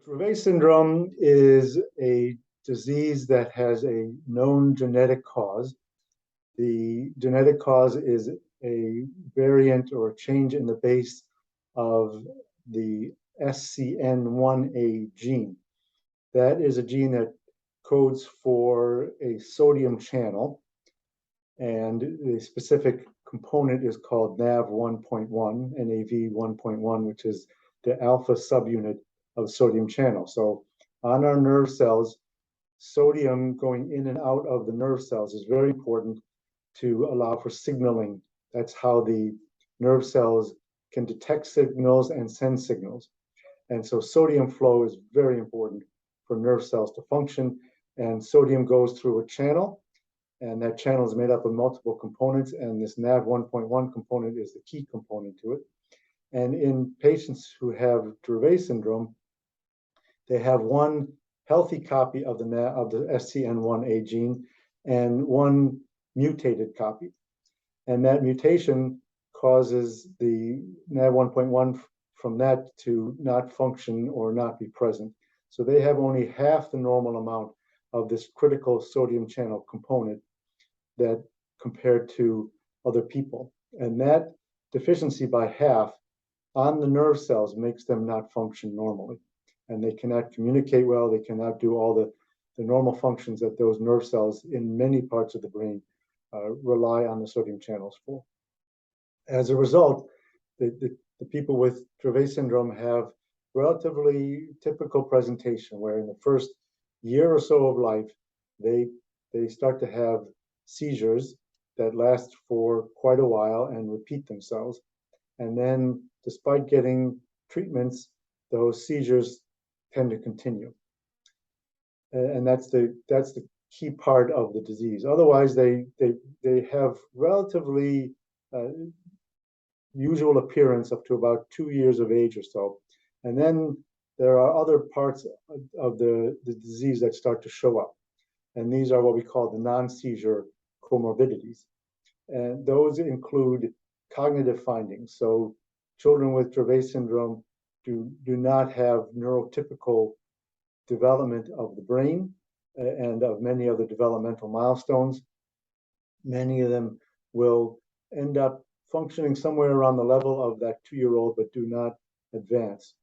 Dravet syndrome is a disease that has a known genetic cause. The genetic cause is a variant or a change in the base of the SCN1A gene. That is a gene that codes for a sodium channel, and the specific component is called NAV1.1, NAV1.1, which is the alpha subunit of sodium channel. So on our nerve cells, sodium going in and out of the nerve cells is very important to allow for signaling. That's how the nerve cells can detect signals and send signals. And so sodium flow is very important for nerve cells to function. And sodium goes through a channel, and that channel is made up of multiple components, and this NAV1.1 component is the key component to it. And in patients who have Dravet syndrome, they have one healthy copy of the SCN1A gene and one mutated copy. And that mutation causes the NAV1.1 from that to not function or not be present. So they have only half the normal amount of this critical sodium channel component that compared to other people. And that deficiency by half on the nerve cells makes them not function normally. And they cannot communicate well, they cannot do all the normal functions that those nerve cells in many parts of the brain rely on the sodium channels for. As a result, the people with Dravet syndrome have relatively typical presentation, where in the first year or so of life, they start to have seizures that last for quite a while and repeat themselves. And then, despite getting treatments, those seizures tend to continue. And that's the key part of the disease. Otherwise, they have relatively usual appearance up to about 2 years of age or so. And then there are other parts of the disease that start to show up. And these are what we call the non-seizure comorbidities. And those include cognitive findings. So children with Dravet syndrome do not have neurotypical development of the brain and of many other developmental milestones. Many of them will end up functioning somewhere around the level of that 2-year-old, but do not advance.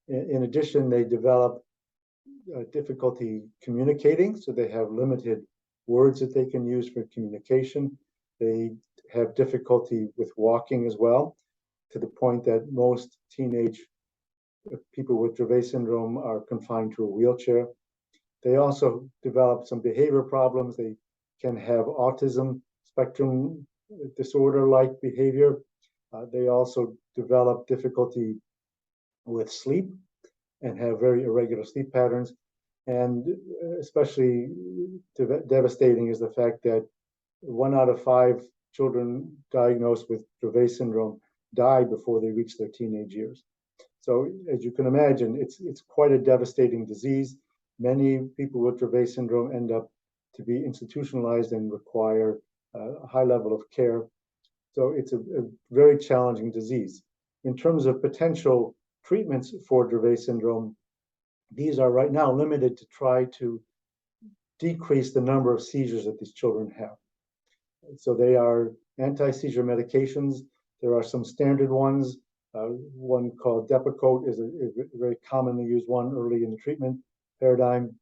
In addition, they develop difficulty communicating, so they have limited words that they can use for communication. They have difficulty with walking as well, to the point that most teenage people with Dravet syndrome are confined to a wheelchair. They also develop some behavior problems. They can have autism spectrum disorder-like behavior. They also develop difficulty with sleep and have very irregular sleep patterns. And especially devastating is the fact that 1 out of 5 children diagnosed with Dravet syndrome die before they reach their teenage years. So as you can imagine, it's quite a devastating disease. Many people with Dravet syndrome end up to be institutionalized and require a high level of care. So it's a very challenging disease. In terms of potential treatments for Dravet syndrome, these are right now limited to try to decrease the number of seizures that these children have. So they are anti-seizure medications. There are some standard ones. One called Depakote is a very commonly used one early in the treatment paradigm.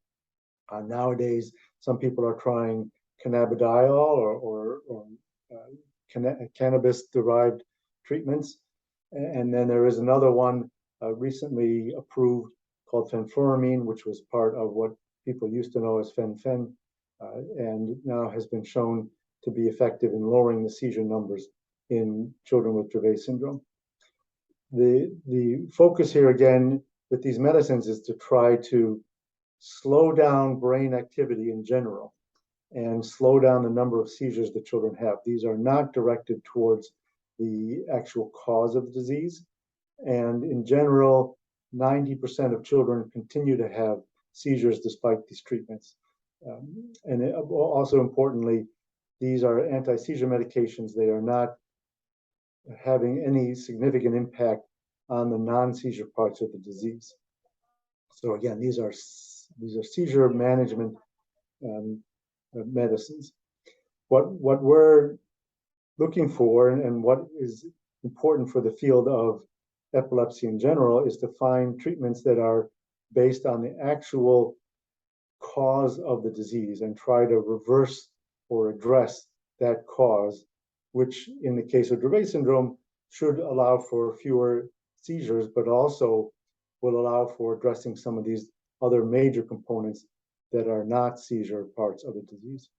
Nowadays, some people are trying cannabidiol or cannabis-derived treatments. And then there is another one recently approved called fenfluramine, which was part of what people used to know as fen-phen, and now has been shown to be effective in lowering the seizure numbers in children with Dravet syndrome. The focus here again with these medicines is to try to slow down brain activity in general and slow down the number of seizures that children have. These are not directed towards the actual cause of the disease. And in general, 90% of children continue to have seizures despite these treatments. And also importantly, these are anti-seizure medications. They are not having any significant impact on the non-seizure parts of the disease. So again, these are seizure management medicines. What we're looking for and what is important for the field of epilepsy in general is to find treatments that are based on the actual cause of the disease and try to reverse or address that cause, which in the case of Dravet syndrome should allow for fewer seizures, but also will allow for addressing some of these other major components that are not seizure parts of the disease.